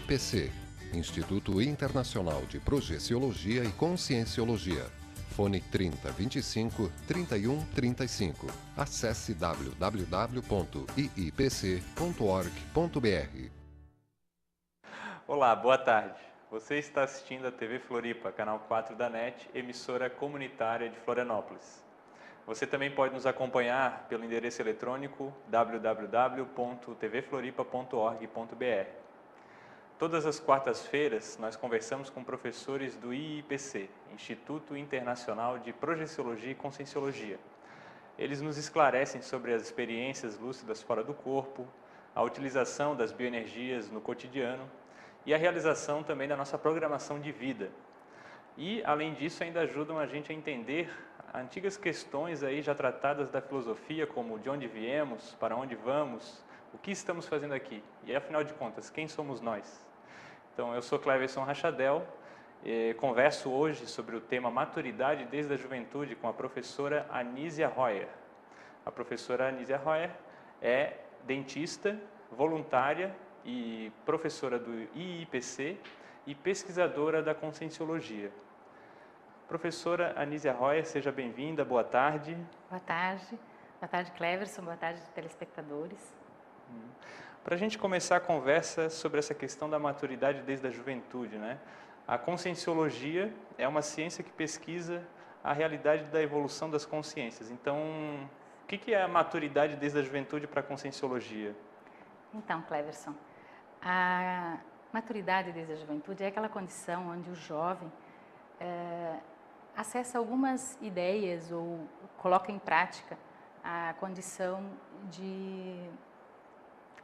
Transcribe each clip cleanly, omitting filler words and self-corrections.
IIPC, Instituto Internacional de Projeciologia e Conscienciologia. Fone 30 25 31 35. Acesse www.iipc.org.br. Olá, boa tarde. Você está assistindo a TV Floripa, canal 4 da NET, emissora comunitária de Florianópolis. Você também pode nos acompanhar pelo endereço eletrônico www.tvfloripa.org.br. Todas as quartas-feiras, nós conversamos com professores do IIPC, Instituto Internacional de Projeciologia e Conscienciologia. Eles nos esclarecem sobre as experiências lúcidas fora do corpo, a utilização das bioenergias no cotidiano e a realização também da nossa programação de vida. E, além disso, ainda ajudam a gente a entender antigas questões aí já tratadas da filosofia, como de onde viemos, para onde vamos, o que estamos fazendo aqui e, afinal de contas, quem somos nós? Então, eu sou Cleverson Rachadel e converso hoje sobre o tema Maturidade desde a Juventude com a professora Anísia Royer. A professora Anísia Royer é dentista, voluntária e professora do IIPC e pesquisadora da Conscienciologia. Professora Anísia Royer, seja bem-vinda, boa tarde. Boa tarde Cleverson, boa tarde telespectadores. Para a gente começar a conversa sobre essa questão da maturidade desde a juventude, né? A Conscienciologia é uma ciência que pesquisa a realidade da evolução das consciências. Então, o que é a maturidade desde a juventude para a Conscienciologia? Então, Cleverson, a maturidade desde a juventude é aquela condição onde o jovem acessa algumas ideias ou coloca em prática a condição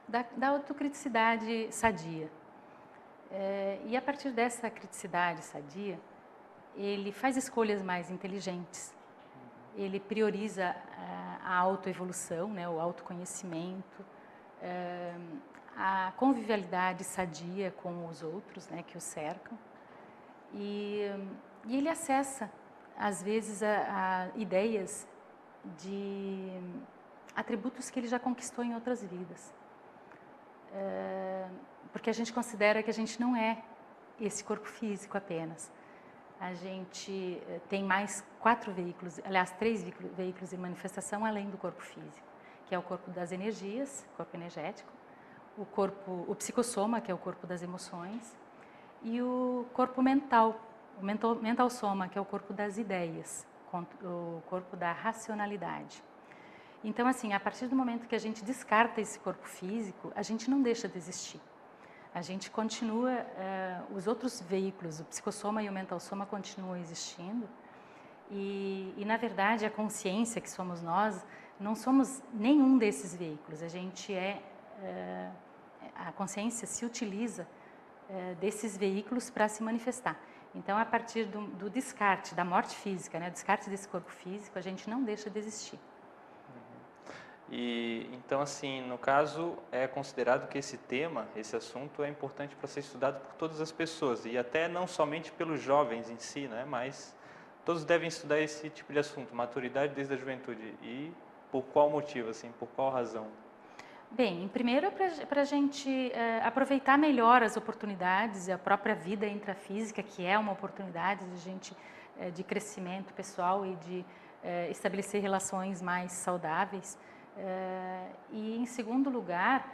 da autocriticidade sadia. E a partir dessa criticidade sadia, ele faz escolhas mais inteligentes, ele prioriza a autoevolução, né, o autoconhecimento, a convivialidade sadia com os outros, né, que o cercam, e ele acessa, às vezes, a ideias de atributos que ele já conquistou em outras vidas. Porque a gente considera que a gente não é esse corpo físico apenas. A gente tem mais 4 veículos, aliás, 3 veículos de manifestação além do corpo físico, que é o corpo das energias, corpo energético, o psicossoma, que é o corpo das emoções, e o corpo mental, o mental soma, que é o corpo das ideias, o corpo da racionalidade. Então, assim, a partir do momento que a gente descarta esse corpo físico, a gente não deixa de existir. A gente continua, os outros veículos, o psicossoma e o mental soma continuam existindo. E, na verdade, a consciência que somos nós, não somos nenhum desses veículos. A gente a consciência se utiliza desses veículos para se manifestar. Então, a partir do descarte, da morte física, né, descarte desse corpo físico, a gente não deixa de existir. E então, assim, no caso, é considerado que esse tema, esse assunto, é importante para ser estudado por todas as pessoas, e até não somente pelos jovens em si, né? Mas todos devem estudar esse tipo de assunto, maturidade desde a juventude. E por qual motivo, assim, por qual razão? Bem, primeiro para a gente aproveitar melhor as oportunidades e a própria vida intrafísica, que é uma oportunidade de gente de crescimento pessoal e de estabelecer relações mais saudáveis. E, em segundo lugar,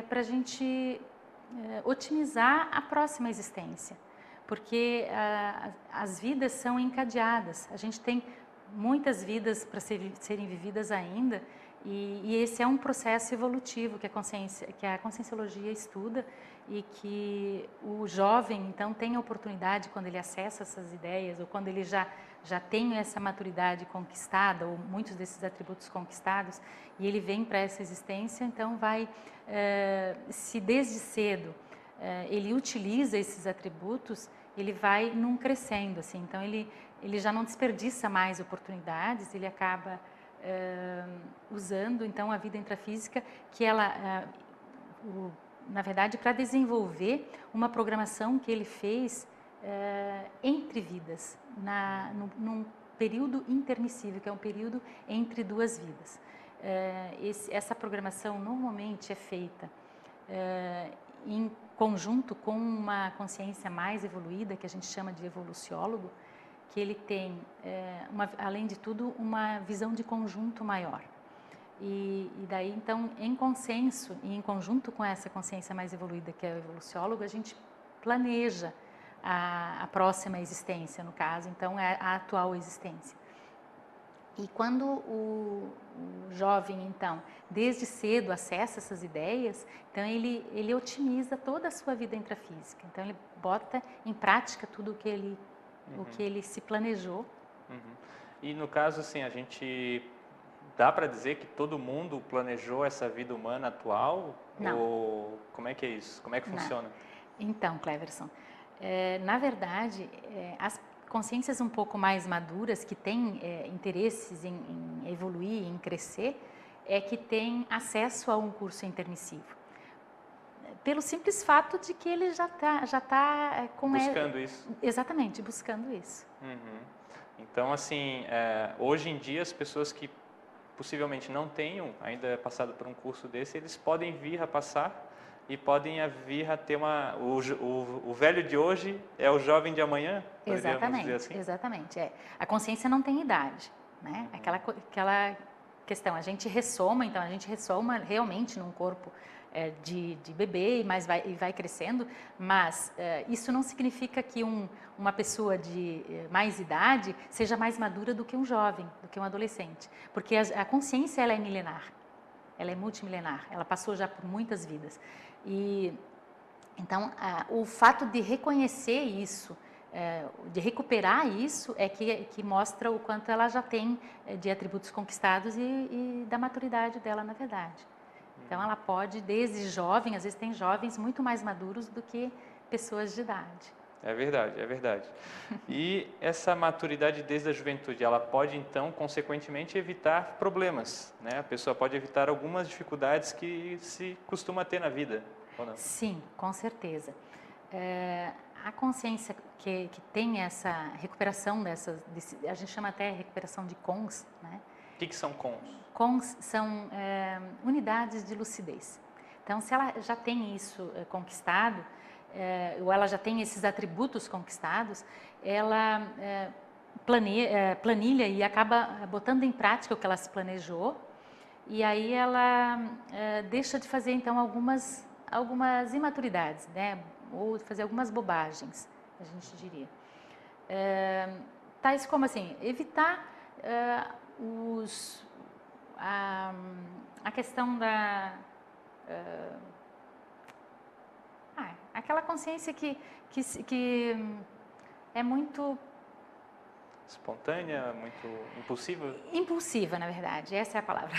para a gente otimizar a próxima existência, porque as vidas são encadeadas, a gente tem muitas vidas para serem vividas ainda, e esse é um processo evolutivo que a Conscienciologia estuda e que o jovem, então, tem a oportunidade, quando ele acessa essas ideias, ou quando ele já tem essa maturidade conquistada, ou muitos desses atributos conquistados, e ele vem para essa existência, então vai, se desde cedo ele utiliza esses atributos, ele vai num crescendo, assim, então ele já não desperdiça mais oportunidades, ele acaba usando, então, a vida intrafísica, que ela, na verdade, para desenvolver uma programação que ele fez entre vidas, num período intermissível, que é um período entre 2 vidas. Essa programação normalmente é feita em conjunto com uma consciência mais evoluída, que a gente chama de evoluciólogo, que ele tem, além de tudo, uma visão de conjunto maior. E daí, então, em consenso e em conjunto com essa consciência mais evoluída, que é o evoluciólogo, a gente planeja a próxima existência, no caso, então, é a atual existência. E quando o jovem, então, desde cedo acessa essas ideias, então ele otimiza toda a sua vida intrafísica. Então, ele bota em prática tudo o que ele se planejou. E no caso, assim, a gente dá para dizer que todo mundo planejou essa vida humana atual? Não. Ou como é que é isso? Como é que funciona? Então, Cleverson, na verdade, as consciências um pouco mais maduras, que têm interesses em evoluir, em crescer, é que têm acesso a um curso intermissivo. Pelo simples fato de que ele já tá com... Buscando isso. Exatamente, buscando isso. Então, assim, hoje em dia, as pessoas que possivelmente não tenham ainda passado por um curso desse, eles podem vir a passar e podem vir a ter o velho de hoje é o jovem de amanhã, podemos dizer assim? Exatamente. A consciência não tem idade, né? Aquela questão, a gente ressoma realmente num corpo de bebê, mas vai crescendo, mas isso não significa que uma pessoa de mais idade seja mais madura do que um jovem, do que um adolescente, porque a consciência ela é milenar, ela é multimilenar, ela passou já por muitas vidas. E então o fato de reconhecer isso, de recuperar isso, é que mostra o quanto ela já tem de atributos conquistados e da maturidade dela, na verdade. Então ela pode, desde jovem, às vezes tem jovens muito mais maduros do que pessoas de idade. É verdade, é verdade. E essa maturidade desde a juventude, ela pode então, consequentemente, evitar problemas, né? A pessoa pode evitar algumas dificuldades que se costuma ter na vida, ou não? Sim, com certeza. A consciência que tem essa recuperação a gente chama até recuperação de cons, né? O que são cons? Cons são unidades de lucidez. Então, se ela já tem isso conquistado, ou ela já tem esses atributos conquistados, ela planilha e acaba botando em prática o que ela se planejou, e aí ela deixa de fazer, então, algumas imaturidades, né? Ou fazer algumas bobagens, a gente diria. Tais como, assim, evitar a questão da... aquela consciência que é muito... Espontânea, muito impulsiva? Impulsiva, na verdade, essa é a palavra.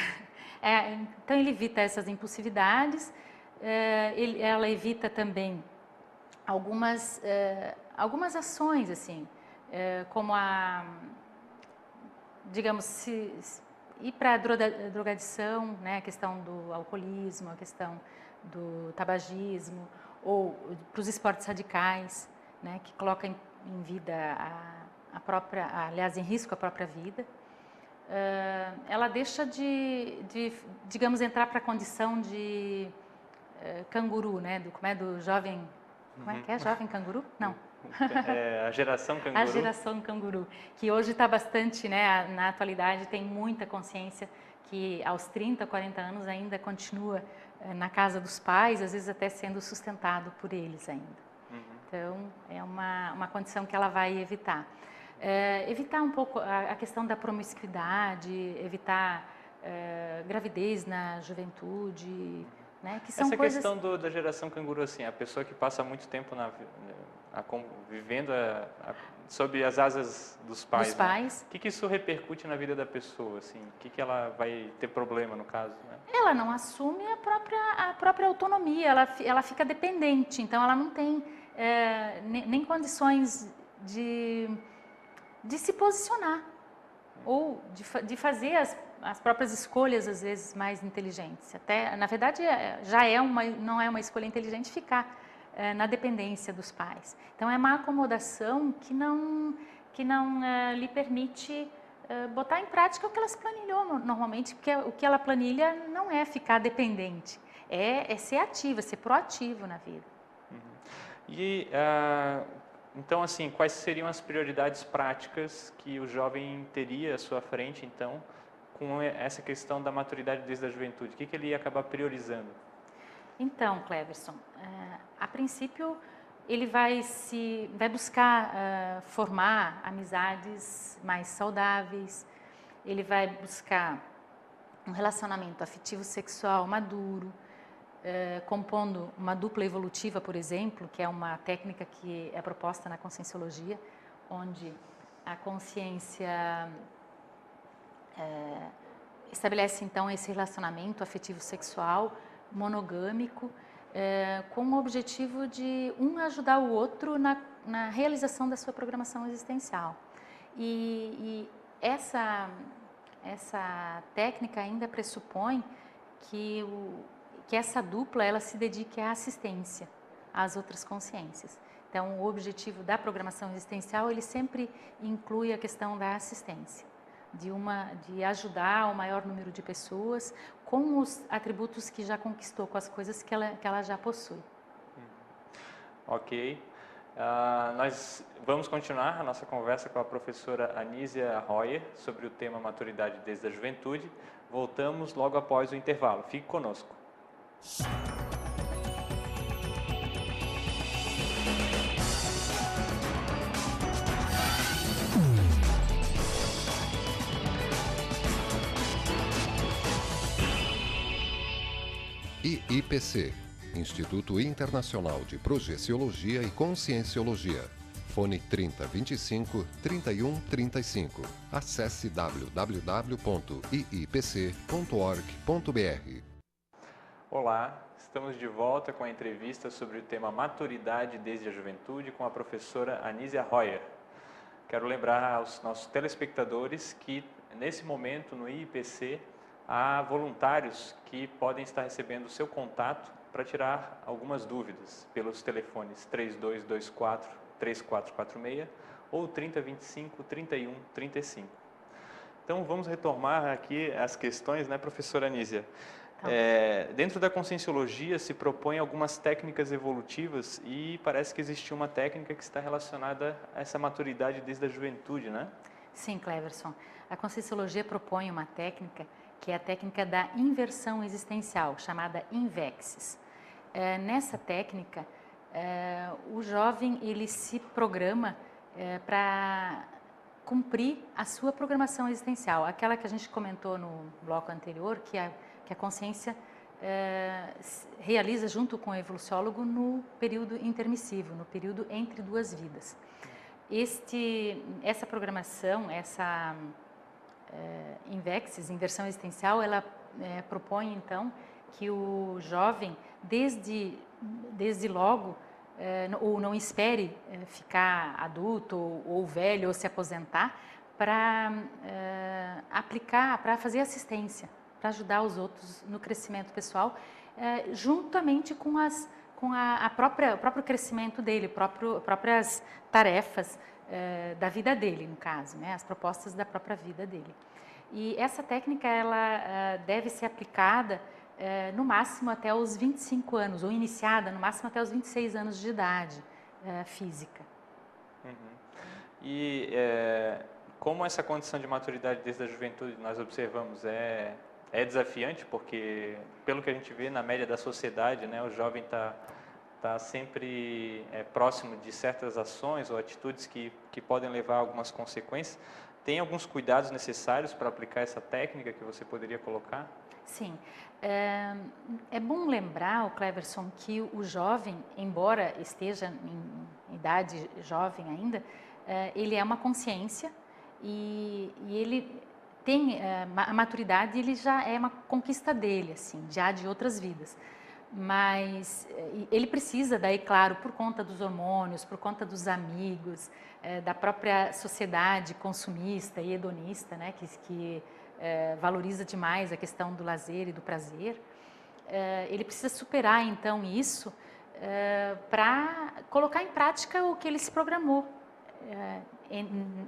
Então, ele evita essas impulsividades, ela evita também algumas ações, assim, como digamos, ir para a drogadição, né, a questão do alcoolismo, a questão do tabagismo, ou para os esportes radicais, né, que colocam em vida aliás, em risco a própria vida. Ela deixa digamos, entrar para a condição de canguru, né, do jovem... Como é que é? Jovem canguru? Não. A geração canguru. A geração canguru, que hoje está bastante, né, na atualidade, tem muita consciência que aos 30, 40 anos ainda continua na casa dos pais, às vezes até sendo sustentado por eles ainda. Então, é uma condição que ela vai evitar. Evitar um pouco a questão da promiscuidade, evitar gravidez na juventude, né, que são coisas... Essa questão da geração canguru, assim, a pessoa que passa muito tempo vivendo sob as asas dos pais. Dos pais. Né? O que isso repercute na vida da pessoa, assim? O que ela vai ter problema, no caso? Né? Ela não assume a própria autonomia, ela fica dependente, então ela não tem nem condições de se posicionar ou de fazer as próprias escolhas, às vezes, mais inteligentes. Até, na verdade, não é uma escolha inteligente ficar na dependência dos pais. Então, é uma acomodação que não lhe permite botar em prática o que ela se planilhou normalmente, porque o que ela planilha não é ficar dependente, é ser ativa, ser proativo na vida. E, então, assim, quais seriam as prioridades práticas que o jovem teria à sua frente, então, com essa questão da maturidade desde a juventude? O que ele ia acabar priorizando? Então, Cleverson, a princípio ele vai buscar formar amizades mais saudáveis, ele vai buscar um relacionamento afetivo sexual maduro, compondo uma dupla evolutiva, por exemplo, que é uma técnica que é proposta na conscienciologia, onde a consciência estabelece então esse relacionamento afetivo sexual monogâmico, com o objetivo de um ajudar o outro na realização da sua programação existencial. E essa técnica ainda pressupõe que essa dupla ela se dedique à assistência às outras consciências. Então, o objetivo da programação existencial ele sempre inclui a questão da assistência, de ajudar o maior número de pessoas com os atributos que já conquistou, com as coisas que ela já possui. Ok. Nós vamos continuar a nossa conversa com a professora Anísia Royer sobre o tema maturidade desde a juventude. Voltamos logo após o intervalo. Fique conosco. IIPC, Instituto Internacional de Projeciologia e Conscienciologia. Fone 30 25 31 35. Acesse www.iipc.org.br. Olá, estamos de volta com a entrevista sobre o tema maturidade desde a juventude com a professora Anísia Royer. Quero lembrar aos nossos telespectadores que nesse momento no IIPC há voluntários que podem estar recebendo o seu contato para tirar algumas dúvidas pelos telefones 3224-3446 ou 3025-3135. Então, vamos retomar aqui as questões, né, professora Anísia? Dentro da conscienciologia se propõe algumas técnicas evolutivas e parece que existe uma técnica que está relacionada a essa maturidade desde a juventude, né? Sim, Cleverson. A conscienciologia propõe uma técnica que é a técnica da inversão existencial, chamada INVEXIS. Nessa técnica, o jovem ele se programa para cumprir a sua programação existencial, aquela que a gente comentou no bloco anterior, que a consciência realiza junto com o evoluciólogo no período intermissivo, no período entre duas vidas. Essa programação, essa INVEXIS, inversão existencial, ela propõe então que o jovem, desde logo, ou não espere ficar adulto ou velho ou se aposentar, para aplicar, para fazer assistência, para ajudar os outros no crescimento pessoal, juntamente com o próprio crescimento dele, próprias tarefas da vida dele, no caso, né, as propostas da própria vida dele. E essa técnica ela deve ser aplicada no máximo até os 25 anos, ou iniciada no máximo até os 26 anos de idade física. E como essa condição de maturidade desde a juventude nós observamos é desafiante, porque pelo que a gente vê na média da sociedade, né, o jovem está sempre próximo de certas ações ou atitudes que podem levar a algumas consequências. Tem alguns cuidados necessários para aplicar essa técnica que você poderia colocar? Sim. É bom lembrar, Cleverson, que o jovem, embora esteja em idade jovem ainda, ele é uma consciência e ele tem a maturidade, ele já é uma conquista dele, assim, já de outras vidas. Mas ele precisa, daí, claro, por conta dos hormônios, por conta dos amigos, da própria sociedade consumista e hedonista, né, que valoriza demais a questão do lazer e do prazer, ele precisa superar, então, isso para colocar em prática o que ele se programou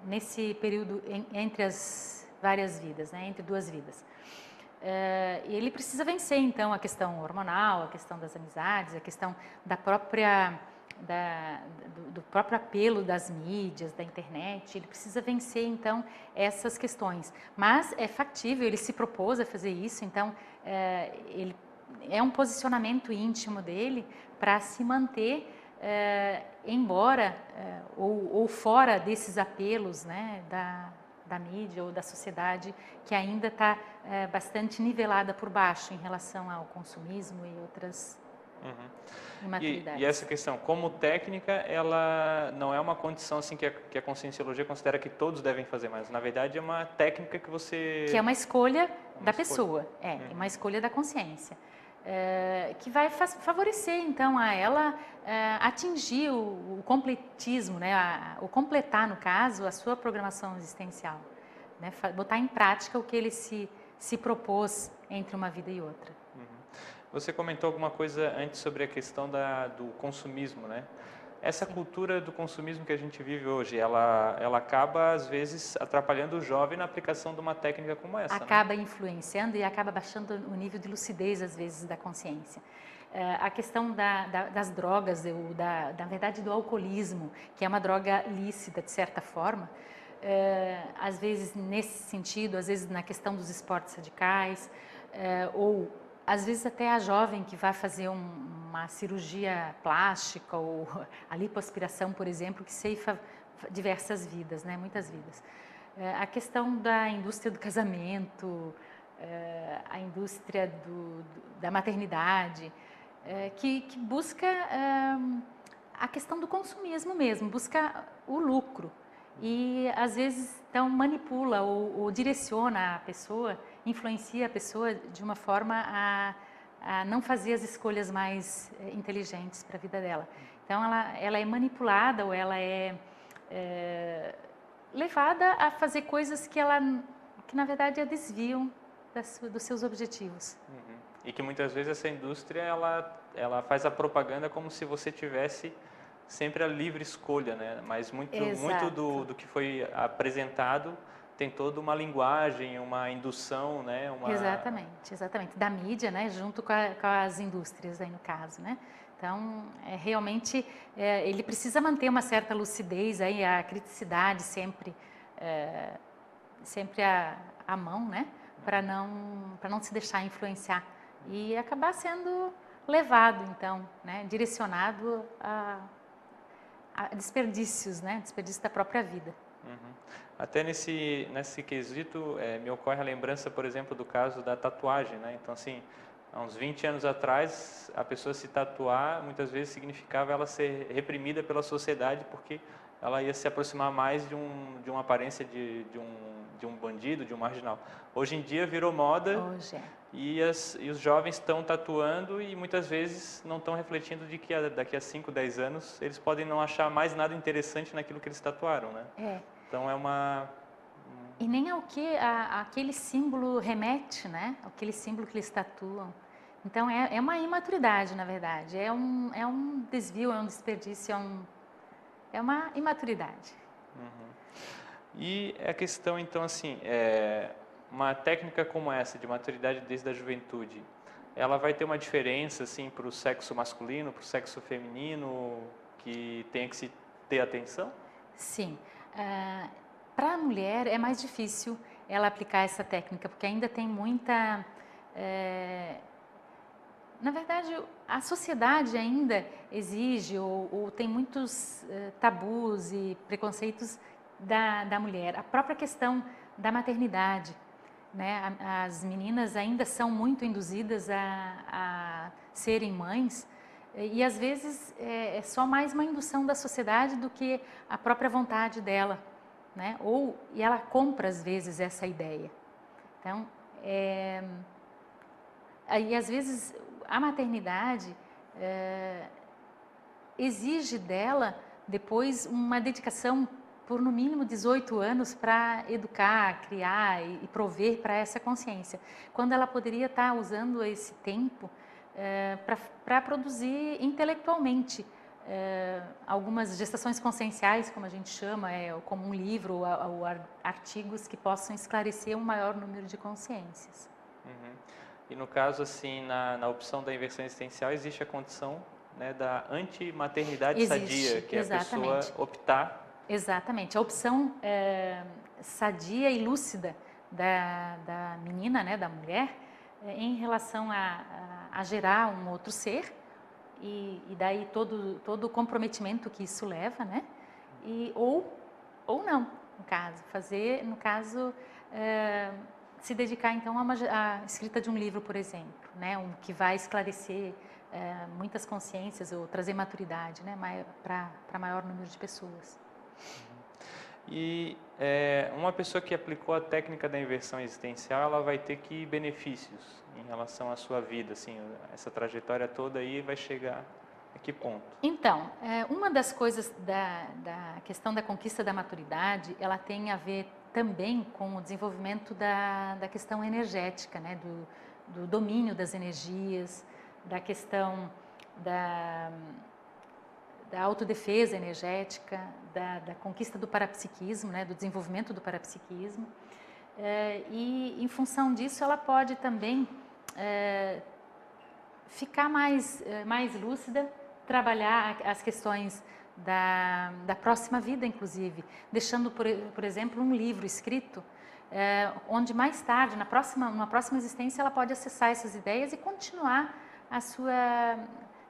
nesse período entre as várias vidas, né, entre duas vidas. Ele precisa vencer, então, a questão hormonal, a questão das amizades, a questão da própria, do próprio apelo das mídias, da internet. Ele precisa vencer, então, essas questões. Mas é factível, ele se propôs a fazer isso, então, ele é um posicionamento íntimo dele para se manter, embora ou fora desses apelos, né, da mídia ou da sociedade, que ainda está bastante nivelada por baixo em relação ao consumismo e outras imaturidades. E essa questão, como técnica, ela não é uma condição assim que a conscienciologia considera que todos devem fazer, mas na verdade é uma técnica que você... Que é uma escolha da pessoa, é uma escolha da consciência. Que vai favorecer, então, a ela atingir o completismo, né, o completar, no caso, a sua programação existencial, né, botar em prática o que ele se propôs entre uma vida e outra. Você comentou alguma coisa antes sobre a questão do consumismo, né? Essa cultura do consumismo que a gente vive hoje, ela acaba, às vezes, atrapalhando o jovem na aplicação de uma técnica como essa, acaba influenciando e acaba baixando o nível de lucidez, às vezes, da consciência. A questão das drogas, na verdade, do alcoolismo, que é uma droga lícita, de certa forma, às vezes nesse sentido, às vezes na questão dos esportes radicais, ou às vezes até a jovem que vai fazer uma cirurgia plástica ou a lipoaspiração, por exemplo, que ceifa diversas vidas, né? Muitas vidas. A questão da indústria do casamento, a indústria da maternidade, que busca a questão do consumismo mesmo, busca o lucro. E às vezes então manipula ou direciona a pessoa, influencia a pessoa de uma forma a não fazer as escolhas mais inteligentes para a vida dela. Então ela é manipulada ou ela é levada a fazer coisas que na verdade a desviam dos seus objetivos. E que muitas vezes essa indústria ela faz a propaganda como se você tivesse sempre a livre escolha, né? Mas muito do que foi apresentado tem toda uma linguagem, uma indução, né? Exatamente. Da mídia, né? Junto com as indústrias, aí no caso, né? Então, realmente, ele precisa manter uma certa lucidez, aí, a criticidade sempre à mão, né? Para não se deixar influenciar e acabar sendo levado, então, né? Direcionado a desperdícios, né? Desperdício da própria vida. Até nesse quesito, me ocorre a lembrança, por exemplo, do caso da tatuagem, né? Então, assim, há uns 20 anos atrás, a pessoa se tatuar, muitas vezes significava ela ser reprimida pela sociedade, porque ela ia se aproximar mais de uma aparência de um bandido, de um marginal. Hoje em dia virou moda. E os jovens estão tatuando e muitas vezes não estão refletindo de que daqui a 5, 10 anos eles podem não achar mais nada interessante naquilo que eles tatuaram, né? Então é uma... E nem ao que aquele símbolo remete, né? Aquele símbolo que eles tatuam. Então é uma imaturidade, na verdade. É um desvio, é um desperdício, é uma imaturidade. E a questão, então, assim, uma técnica como essa, de maturidade desde a juventude, ela vai ter uma diferença, assim, para o sexo masculino, para o sexo feminino, que tem que se ter atenção? Sim. Para a mulher é mais difícil ela aplicar essa técnica, porque ainda tem muita... Na verdade, a sociedade ainda exige ou tem muitos tabus e preconceitos da mulher. A própria questão da maternidade, né? As meninas ainda são muito induzidas a serem mães e às vezes é só mais uma indução da sociedade do que a própria vontade dela, né? E ela compra às vezes essa ideia. Então, e às vezes a maternidade exige dela depois uma dedicação por no mínimo 18 anos para educar, criar e prover para essa consciência, quando ela poderia estar usando esse tempo para produzir intelectualmente algumas gestações conscienciais, como a gente chama, como um livro ou artigos que possam esclarecer um maior número de consciências. Uhum. E no caso, assim, na opção da inversão existencial, existe a condição, né, da antimaternidade sadia, que é a pessoa optar. Exatamente. A opção sadia e lúcida da menina, né, da mulher, em relação a gerar um outro ser, e daí todo o comprometimento que isso leva, né? Ou não, no caso, se dedicar então à escrita de um livro, por exemplo, né? Que vai esclarecer muitas consciências ou trazer maturidade, né? Para maior número de pessoas. E uma pessoa que aplicou a técnica da inversão existencial, ela vai ter que benefícios em relação à sua vida, assim, essa trajetória toda aí vai chegar a que ponto? Então, uma das coisas da questão da conquista da maturidade, ela tem a ver também com o desenvolvimento da questão energética, né? Do domínio das energias, da questão da autodefesa energética, da conquista do parapsiquismo, né, do desenvolvimento do parapsiquismo. E, em função disso, ela pode também ficar mais lúcida, trabalhar as questões da próxima vida, inclusive, deixando, por exemplo, um livro escrito, onde mais tarde, numa próxima existência, ela pode acessar essas ideias e continuar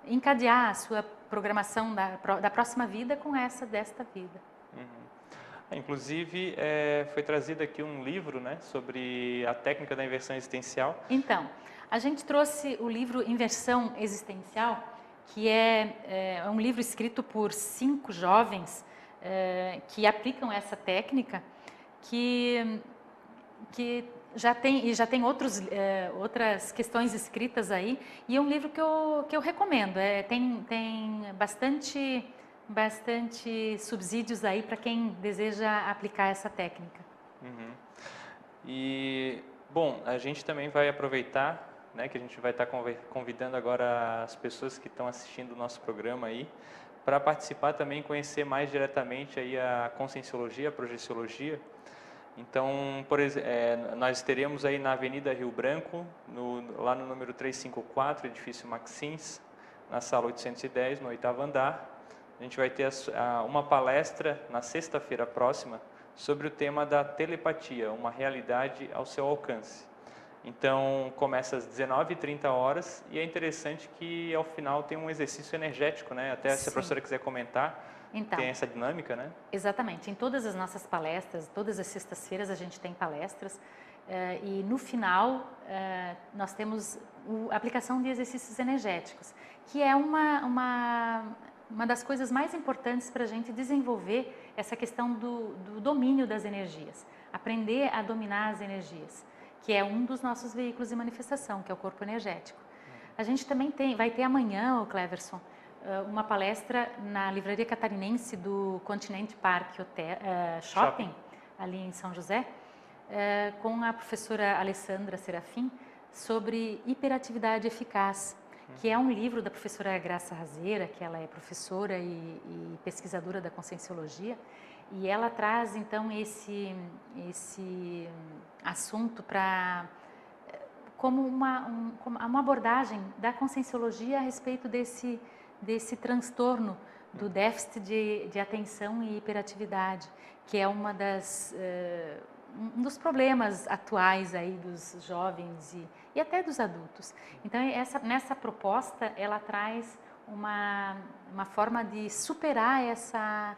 encadear a sua programação da próxima vida com essa desta vida. Uhum. Inclusive, foi trazido aqui um livro, né, sobre a técnica da inversão existencial. Então, a gente trouxe o livro Inversão Existencial, que é um livro escrito por 5 jovens que aplicam essa técnica, que já tem outras questões escritas aí, e é um livro que eu recomendo. Tem bastante subsídios aí para quem deseja aplicar essa técnica. Uhum. E, bom, a gente também vai aproveitar, né, que a gente vai estar convidando agora as pessoas que estão assistindo o nosso programa aí, para participar também, conhecer mais diretamente aí a conscienciologia, a projeciologia. Então, nós teremos aí na Avenida Rio Branco, lá no número 354, edifício Maxins, na sala 810, no 8º andar. A gente vai ter uma palestra na sexta-feira próxima sobre o tema da telepatia, uma realidade ao seu alcance. Então, começa às 19h30 e é interessante que ao final tem um exercício energético, né? Até se a professora quiser comentar. Então, tem essa dinâmica, né? Exatamente. Em todas as nossas palestras, todas as sextas-feiras a gente tem palestras e no final nós temos a aplicação de exercícios energéticos, que é uma das coisas mais importantes para a gente desenvolver essa questão do domínio das energias, aprender a dominar as energias, que é um dos nossos veículos de manifestação, que é o corpo energético. A gente também vai ter amanhã, o Cleverson, uma palestra na Livraria Catarinense do Continente Park Shopping, ali em São José, com a professora Alessandra Serafim, sobre hiperatividade eficaz, que é um livro da professora Graça Razeira, que ela é professora e pesquisadora da conscienciologia, e ela traz então esse assunto como uma abordagem da conscienciologia a respeito desse transtorno do déficit de atenção e hiperatividade, que é um dos problemas atuais aí dos jovens e até dos adultos. Então, nessa proposta, ela traz uma forma de superar essa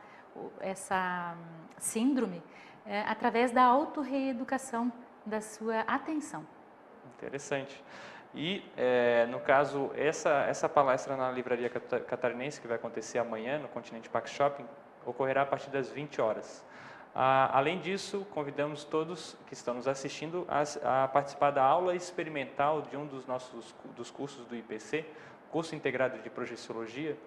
síndrome através da autorreeducação da sua atenção. Interessante. E, no caso, essa palestra na Livraria Catarinense, que vai acontecer amanhã no Continente Park Shopping, ocorrerá a partir das 20h. Além disso, convidamos todos que estão nos assistindo a participar da aula experimental de um dos cursos do IPC, curso integrado de projeciologia.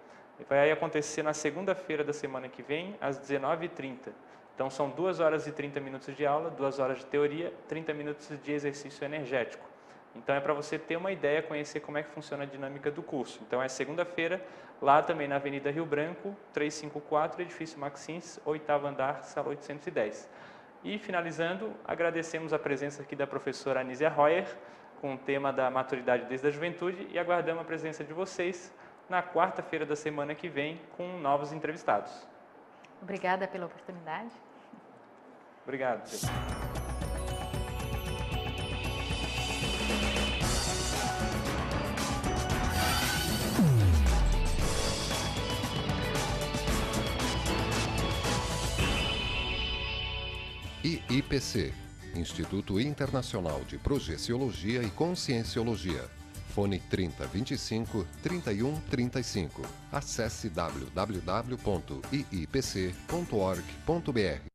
Vai acontecer na segunda-feira da semana que vem, às 19h30. Então, são 2h30 de aula, 2 horas de teoria, 30 minutos de exercício energético. Então, é para você ter uma ideia, conhecer como é que funciona a dinâmica do curso. Então, é segunda-feira, lá também na Avenida Rio Branco, 354, edifício Maxins, 8º andar, sala 810. E, finalizando, agradecemos a presença aqui da professora Anísia Royer, com o tema da maturidade desde a juventude e aguardamos a presença de vocês na quarta-feira da semana que vem com novos entrevistados. Obrigada pela oportunidade. Obrigado. IIPC, Instituto Internacional de Projeciologia e Conscienciologia. Fone 3025 3135. Acesse www.iipc.org.br.